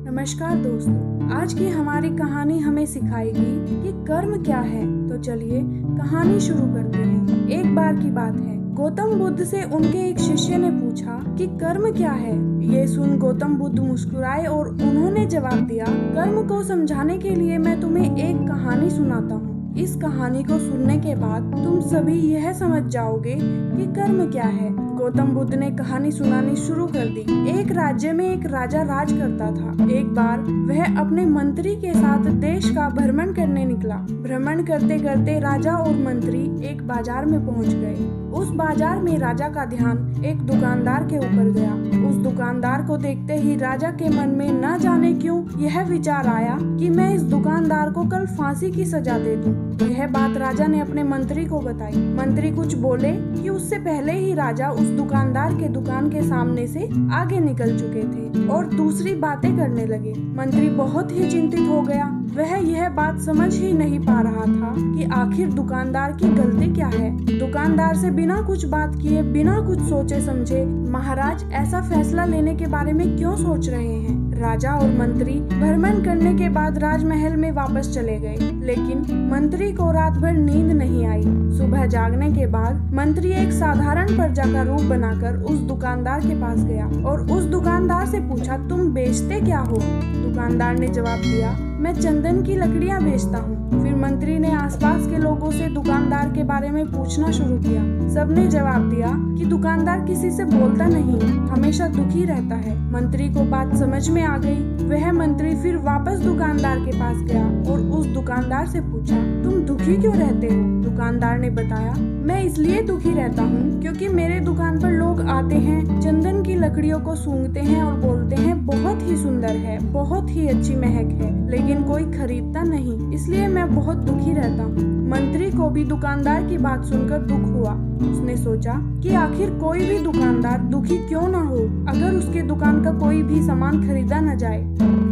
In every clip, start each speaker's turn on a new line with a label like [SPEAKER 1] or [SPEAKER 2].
[SPEAKER 1] नमस्कार दोस्तों, आज की हमारी कहानी हमें सिखाएगी कि कर्म क्या है। तो चलिए कहानी शुरू करते हैं। एक बार की बात है, गौतम बुद्ध से उनके एक शिष्य ने पूछा कि कर्म क्या है। ये सुन गौतम बुद्ध मुस्कुराए और उन्होंने जवाब दिया, कर्म को समझाने के लिए मैं तुम्हें एक कहानी सुनाता हूँ। इस कहानी को सुनने के बाद तुम सभी यह समझ जाओगे कि कर्म क्या है। गौतम बुद्ध ने कहानी सुनानी शुरू कर दी। एक राज्य में एक राजा राज करता था। एक बार वह अपने मंत्री के साथ देश का भ्रमण करने निकला। भ्रमण करते करते राजा और मंत्री एक बाजार में पहुंच गए। उस बाजार में राजा का ध्यान एक दुकानदार के ऊपर गया। उस दुकानदार को देखते ही राजा के मन में न जाने क्यों यह विचार आया कि मैं इस दुकानदार को कल फांसी की सजा दे दूं। यह बात राजा ने अपने मंत्री को बताई। मंत्री कुछ बोले कि उससे पहले ही राजा उस दुकानदार के दुकान के सामने से आगे निकल चुके थे और दूसरी बातें करने लगे। मंत्री बहुत ही चिंतित हो गया। वह यह बात समझ ही नहीं पा रहा था कि आखिर दुकानदार की गलती क्या है। दुकानदार से बिना कुछ बात किए, बिना कुछ सोचे समझे महाराज ऐसा फैसला लेने के बारे में क्यों सोच रहे हैं। राजा और मंत्री भ्रमण करने के बाद राजमहल में वापस चले गए, लेकिन मंत्री को रात भर नींद नहीं आई। सुबह जागने के बाद मंत्री एक साधारण प्रजा का रूप बनाकर उस दुकानदार के पास गया और उस दुकानदार से पूछा, तुम बेचते क्या हो। दुकानदार ने जवाब दिया, मैं चंदन की लकड़ियां बेचता हूँ। फिर मंत्री ने आसपास के लोगों से दुकानदार के बारे में पूछना शुरू किया। सबने जवाब दिया कि दुकानदार किसी से बोलता नहीं, हमेशा दुखी रहता है। मंत्री को बात समझ में आ गई। वह मंत्री फिर वापस दुकानदार के पास गया और उस दुकानदार से पूछा, तुम दुखी क्यों रहते हो। दुकानदार ने बताया, मैं इसलिए दुखी रहता हूँ क्योंकि मेरे दुकान पर लोग आते हैं, चंदन की लकड़ियों को सूंघते हैं और बोलते हैं बहुत ही सुंदर है, बहुत ही अच्छी महक है, लेकिन कोई खरीदता नहीं, इसलिए मैं बहुत दुखी रहता हूँ। मंत्री को भी दुकानदार की बात सुनकर दुख हुआ। उसने सोचा कि आखिर कोई भी दुकानदार दुखी क्यों ना हो अगर उसके दुकान का कोई भी सामान खरीदा न जाए,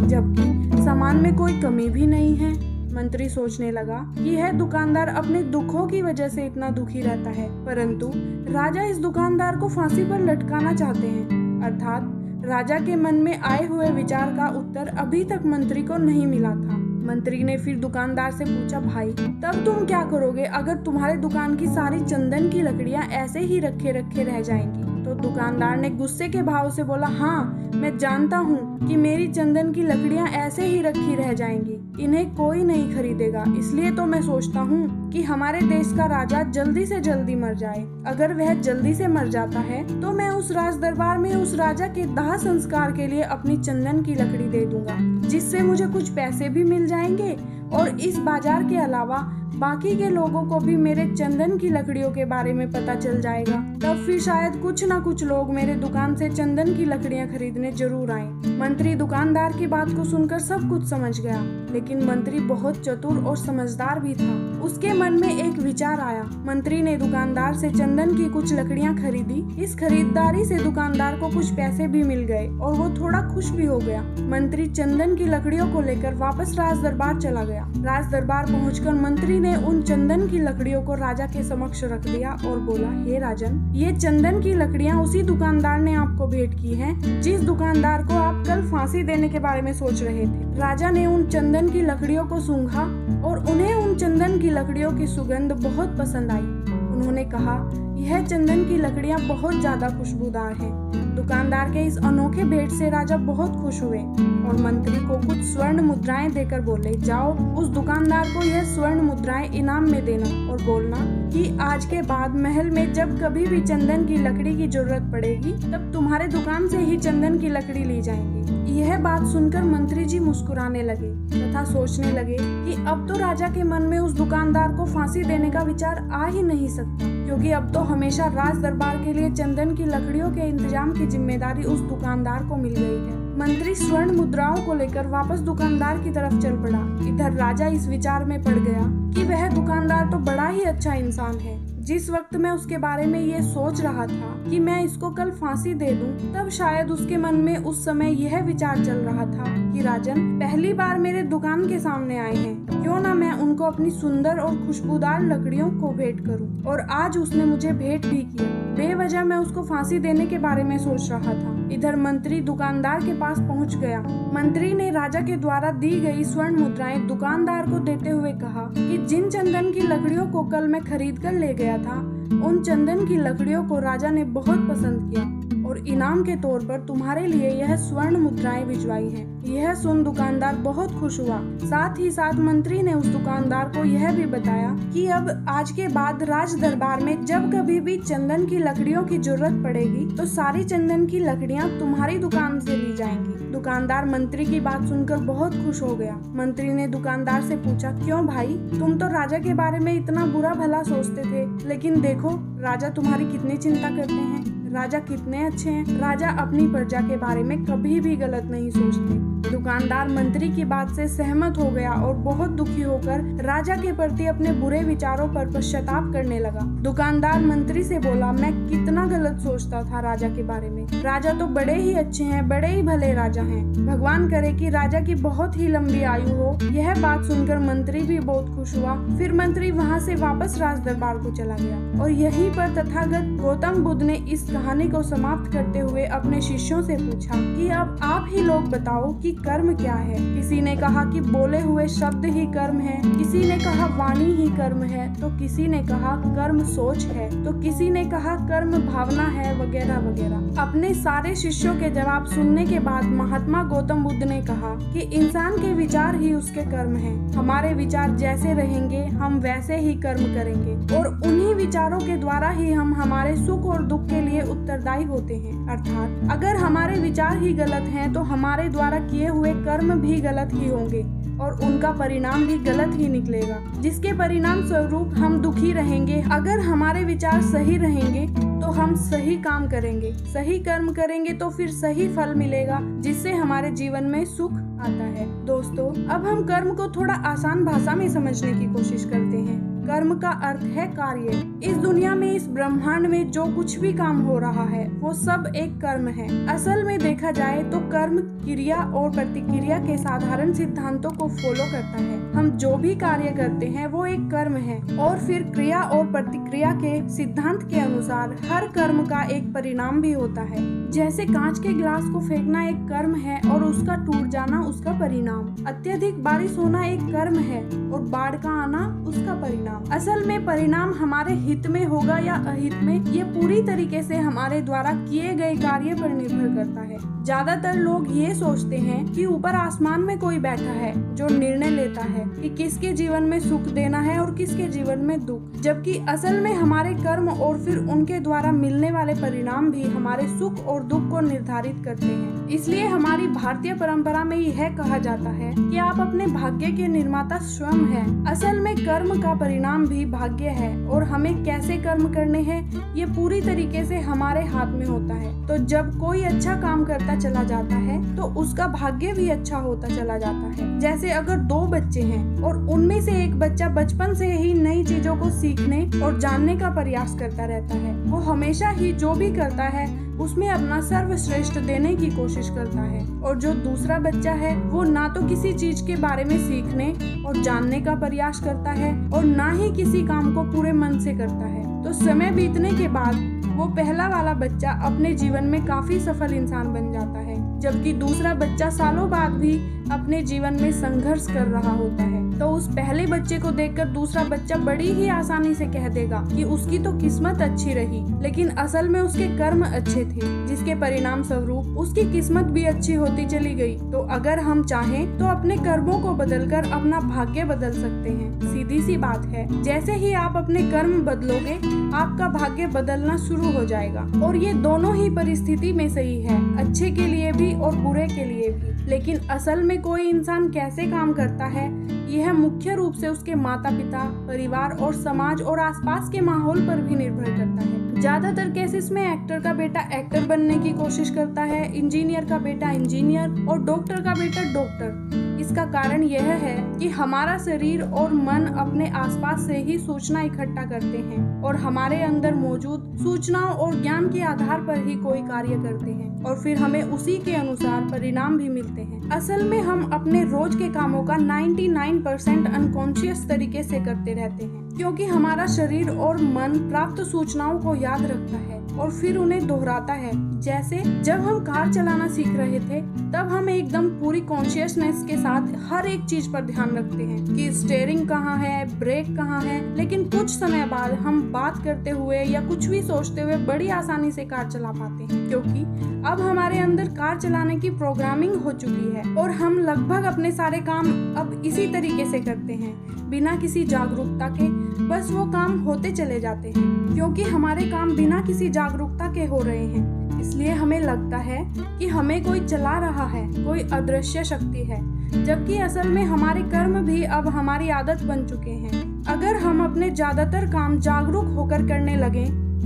[SPEAKER 1] जबकि सामान में कोई कमी भी नहीं है। मंत्री सोचने लगा कि यह दुकानदार अपने दुखों की वजह से इतना दुखी रहता है, परंतु राजा इस दुकानदार को फांसी पर लटकाना चाहते हैं। अर्थात राजा के मन में आए हुए विचार का उत्तर अभी तक मंत्री को नहीं मिला था। मंत्री ने फिर दुकानदार से पूछा, भाई तब तुम क्या करोगे अगर तुम्हारे दुकान की सारी चंदन की लकड़ियां ऐसे ही रखे रखे रह जाएंगी। तो दुकानदार ने गुस्से के भाव से बोला, हाँ मैं जानता हूँ कि मेरी चंदन की लकड़ियां ऐसे ही रखी रह जाएंगी, इन्हें कोई नहीं खरीदेगा, इसलिए तो मैं सोचता हूँ कि हमारे देश का राजा जल्दी से जल्दी मर जाए। अगर वह जल्दी से मर जाता है तो मैं उस राज दरबार में उस राजा के दाह संस्कार के लिए अपनी चंदन की लकड़ी दे दूंगा, जिससे मुझे कुछ पैसे भी मिल जाएंगे और इस बाजार के अलावा बाकी के लोगों को भी मेरे चंदन की लकड़ियों के बारे में पता चल जाएगा। तब फिर शायद कुछ ना कुछ लोग मेरे दुकान से चंदन की लकड़ियां खरीदने जरूर आए। मंत्री दुकानदार की बात को सुनकर सब कुछ समझ गया, लेकिन मंत्री बहुत चतुर और समझदार भी था। उसके मन में एक विचार आया। मंत्री ने दुकानदार से चंदन की कुछ लकड़ियां खरीदी। इस खरीदारी से दुकानदार को कुछ पैसे भी मिल गए और वो थोड़ा खुश भी हो गया। मंत्री चंदन की लकड़ियों को लेकर वापस राज दरबार चला गया। राज दरबार पहुंचकर मंत्री ने उन चंदन की लकड़ियों को राजा के समक्ष रख दिया और बोला, हे राजन, ये चंदन की लकड़ियां उसी दुकानदार ने आपको भेंट की हैं, जिस दुकानदार को आप कल फांसी देने के बारे में सोच रहे थे। राजा ने उन चंदन की लकड़ियों को सूंघा और उन्हें उन चंदन की लकड़ियों की सुगंध बहुत पसंद आई। उन्होंने कहा, यह चंदन की लकड़ियां बहुत ज्यादा खुशबूदार हैं। दुकानदार के इस अनोखे भेंट से राजा बहुत खुश हुए और मंत्री को कुछ स्वर्ण मुद्राएं देकर बोले, जाओ उस दुकानदार को यह स्वर्ण मुद्राएं इनाम में देना और बोलना कि आज के बाद महल में जब कभी भी चंदन की लकड़ी की जरूरत पड़ेगी तब तुम्हारे दुकान से ही चंदन की लकड़ी ली जाएगी। यह बात सुनकर मंत्री जी मुस्कुराने लगे तथा सोचने लगे कि अब तो राजा के मन में उस दुकानदार को फांसी देने का विचार आ ही नहीं सकता, क्योंकि अब तो हमेशा राज दरबार के लिए चंदन की लकड़ियों के इंतजाम की जिम्मेदारी उस दुकानदार को मिल गई है। मंत्री स्वर्ण मुद्राओं को लेकर वापस दुकानदार की तरफ चल पड़ा। इधर राजा इस विचार में पड़ गया कि वह दुकानदार तो बड़ा ही अच्छा इंसान है। जिस वक्त मैं उसके बारे में ये सोच रहा था कि मैं इसको कल फांसी दे दूं, तब शायद उसके मन में उस समय यह विचार चल रहा था कि कि राजन पहली बार मेरे दुकान के सामने आए हैं, क्यों ना मैं उनको अपनी सुंदर और खुशबूदार लकड़ियों को भेंट करूं। और आज उसने मुझे भेंट भी किया। बेवजह मैं उसको फांसी देने के बारे में सोच रहा था। इधर मंत्री दुकानदार के पास पहुंच गया। मंत्री ने राजा के द्वारा दी गई स्वर्ण मुद्राएं दुकानदार को देते हुए कहा कि जिन चंदन की लकड़ियों को कल मैं खरीद कर ले गया था, उन चंदन की लकड़ियों को राजा ने बहुत पसंद किया और इनाम के तौर पर तुम्हारे लिए यह स्वर्ण मुद्राएं भिजवाई हैं। यह सुन दुकानदार बहुत खुश हुआ। साथ ही साथ मंत्री ने उस दुकानदार को यह भी बताया कि अब आज के बाद राज दरबार में जब कभी भी चंदन की लकड़ियों की जरूरत पड़ेगी तो सारी चंदन की लकड़ियां तुम्हारी दुकान से ली जाएंगी। दुकानदार मंत्री की बात सुनकर बहुत खुश हो गया। मंत्री ने दुकानदार से पूछा, क्यों भाई, तुम तो राजा के बारे में इतना बुरा भला सोचते थे, लेकिन देखो राजा तुम्हारी कितनी चिंता करते हैं। राजा कितने अच्छे हैं। राजा अपनी प्रजा के बारे में कभी भी गलत नहीं सोचते। दुकानदार मंत्री की बात से सहमत हो गया और बहुत दुखी होकर राजा के प्रति अपने बुरे विचारों पर पश्चाताप करने लगा। दुकानदार मंत्री से बोला, मैं कितना गलत सोचता था राजा के बारे में। राजा तो बड़े ही अच्छे हैं, बड़े ही भले राजा हैं। भगवान करे कि राजा की बहुत ही लंबी आयु हो। यह बात सुनकर मंत्री भी बहुत खुश हुआ। फिर मंत्री वहाँ से वापस राज दरबार को चला गया और यहीं पर तथागत गौतम बुद्ध ने इस कहानी को समाप्त करते हुए अपने शिष्यों से पूछा कि अब आप ही लोग बताओ कि कर्म क्या है। किसी ने कहा कि बोले हुए शब्द ही कर्म है, किसी ने कहा वाणी ही कर्म है, तो किसी ने कहा कर्म सोच है, तो किसी ने कहा कर्म भावना है, वगैरह वगैरह। अपने सारे शिष्यों के जवाब सुनने के बाद महात्मा गौतम बुद्ध ने कहा कि इंसान के विचार ही उसके कर्म हैं। हमारे विचार जैसे रहेंगे हम वैसे ही कर्म करेंगे और उन्हीं विचारों के द्वारा ही हम हमारे सुख और दुख के लिए उत्तरदायी होते हैं। अर्थात अगर हमारे विचार ही गलत हैं तो हमारे द्वारा किए हुए कर्म भी गलत ही होंगे और उनका परिणाम भी गलत ही निकलेगा, जिसके परिणाम स्वरूप हम दुखी रहेंगे। अगर हमारे विचार सही रहेंगे तो हम सही काम करेंगे, सही कर्म करेंगे तो फिर सही फल मिलेगा, जिससे हमारे जीवन में सुख आता है। दोस्तों, अब हम कर्म को थोड़ा आसान भाषा में समझने की कोशिश करते हैं। कर्म का अर्थ है कार्य। इस दुनिया में, इस ब्रह्मांड में जो कुछ भी काम हो रहा है वो सब एक कर्म है। असल में देखा जाए तो कर्म क्रिया और प्रतिक्रिया के साधारण सिद्धांतों को फॉलो करता है। हम जो भी कार्य करते हैं वो एक कर्म है और फिर क्रिया और प्रतिक्रिया के सिद्धांत के अनुसार हर कर्म का एक परिणाम भी होता है। जैसे कांच के गिलास को फेंकना एक कर्म है और उसका टूट जाना उसका परिणाम। अत्यधिक बारिश होना एक कर्म है और बाढ़ का आना उसका परिणाम। असल में परिणाम हमारे हित में होगा या अहित में, ये पूरी तरीके से हमारे द्वारा किए गए कार्य पर निर्भर करता है। ज्यादातर लोग ये सोचते हैं कि ऊपर आसमान में कोई बैठा है जो निर्णय लेता है कि किसके जीवन में सुख देना है और किसके जीवन में दुख, जबकि असल में हमारे कर्म और फिर उनके द्वारा मिलने वाले परिणाम भी हमारे सुख और दुख को निर्धारित करते हैं। इसलिए हमारी भारतीय परंपरा में यह कहा जाता है कि आप अपने भाग्य के निर्माता स्वयं हैं। असल में कर्म का परिणाम भी भाग्य है और हमें कैसे कर्म करने हैं ये पूरी तरीके से हमारे हाथ में होता है। तो जब कोई अच्छा काम करता चला जाता है तो उसका भाग्य भी अच्छा होता चला जाता है। जैसे अगर दो बच्चे हैं और उनमें से एक बच्चा बचपन से ही नई चीजों को सीखने और जानने का प्रयास करता रहता है, वो हमेशा ही जो भी करता है उसमें अपना सर्वश्रेष्ठ देने की कोशिश करता है, और जो दूसरा बच्चा है वो ना तो किसी चीज के बारे में सीखने और जानने का प्रयास करता है और ना ही किसी काम को पूरे मन से करता है। तो समय बीतने के बाद वो पहला वाला बच्चा अपने जीवन में काफी सफल इंसान बन जाता है, जबकि दूसरा बच्चा सालों बाद भी अपने जीवन में संघर्ष कर रहा होता है। तो उस पहले बच्चे को देखकर दूसरा बच्चा बड़ी ही आसानी से कह देगा कि उसकी तो किस्मत अच्छी रही, लेकिन असल में उसके कर्म अच्छे थे, जिसके परिणाम स्वरूप उसकी किस्मत भी अच्छी होती चली गई। तो अगर हम चाहें तो अपने कर्मों को बदलकर अपना भाग्य बदल सकते हैं। सीधी सी बात है, जैसे ही आप अपने कर्म बदलोगे आपका भाग्य बदलना शुरू हो जाएगा, और ये दोनों ही परिस्थिति में सही है, अच्छे के लिए भी और बुरे के लिए भी। लेकिन असल में कोई इंसान कैसे काम करता है यह मुख्य रूप से उसके माता पिता, परिवार और समाज और आसपास के माहौल पर भी निर्भर करता है। ज्यादातर केसेस में एक्टर का बेटा एक्टर बनने की कोशिश करता है, इंजीनियर का बेटा इंजीनियर और डॉक्टर का बेटा डॉक्टर। इसका कारण यह है कि हमारा शरीर और मन अपने आसपास से ही सूचना इकट्ठा करते हैं और हमारे अंदर मौजूद सूचनाओं और ज्ञान के आधार पर ही कोई कार्य करते हैं और फिर हमें उसी के अनुसार परिणाम भी मिलते हैं। असल में हम अपने रोज के कामों का 99% अनकॉन्शियस तरीके से करते रहते हैं, क्योंकि हमारा शरीर और मन प्राप्त सूचनाओं को याद रखता है और फिर उन्हें दोहराता है। जैसे जब हम कार चलाना सीख रहे थे तब हम एकदम पूरी कॉन्शियसनेस के साथ हर एक चीज पर ध्यान रखते हैं कि स्टीयरिंग कहाँ है, ब्रेक कहाँ है, लेकिन कुछ समय बाद हम बात करते हुए या कुछ भी सोचते हुए बड़ी आसानी से कार चला पाते हैं, क्योंकि अब हमारे अंदर कार चलाने की प्रोग्रामिंग हो चुकी है और हम लगभग अपने सारे काम अब इसी तरीके से करते हैं बिना किसी जागरूकता के। बस वो काम होते चले जाते हैं क्योंकि हमारे काम बिना किसी जागरूकता के हो रहे हैं। इसलिए हमें लगता है कि हमें कोई चला रहा है, कोई अदृश्य शक्ति है, जबकि असल में हमारे कर्म भी अब हमारी आदत बन चुके हैं। अगर हम अपने ज्यादातर काम जागरूक होकर करने लगे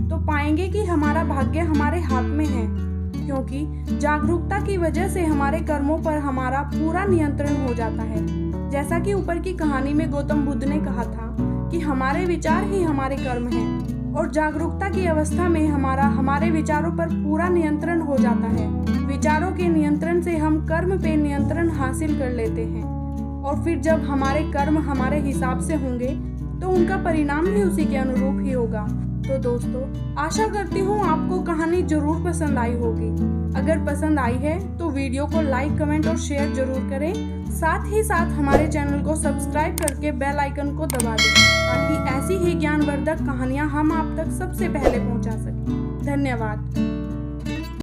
[SPEAKER 1] तो पाएंगे कि हमारा भाग्य हमारे हाथ में है, क्योंकि जागरूकता की वजह से हमारे कर्मों पर हमारा पूरा नियंत्रण हो जाता है। जैसा कि ऊपर की कहानी में गौतम बुद्ध ने कहा था कि हमारे विचार ही हमारे कर्म हैं और जागरूकता की अवस्था में हमारे विचारों पर पूरा नियंत्रण हो जाता है। विचारों के नियंत्रण से हम कर्म पे नियंत्रण हासिल कर लेते हैं और फिर जब हमारे कर्म हमारे हिसाब से होंगे तो उनका परिणाम भी उसी के अनुरूप ही होगा। तो दोस्तों, आशा करती हूँ आपको कहानी जरूर पसंद आई होगी। अगर पसंद आई है तो वीडियो को लाइक, कमेंट और शेयर जरूर करें। साथ ही साथ हमारे चैनल को सब्सक्राइब करके बेल आइकन को दबा दें ताकि ऐसी ही ज्ञानवर्धक कहानियाँ हम आप तक सबसे पहले पहुँचा सकें। धन्यवाद।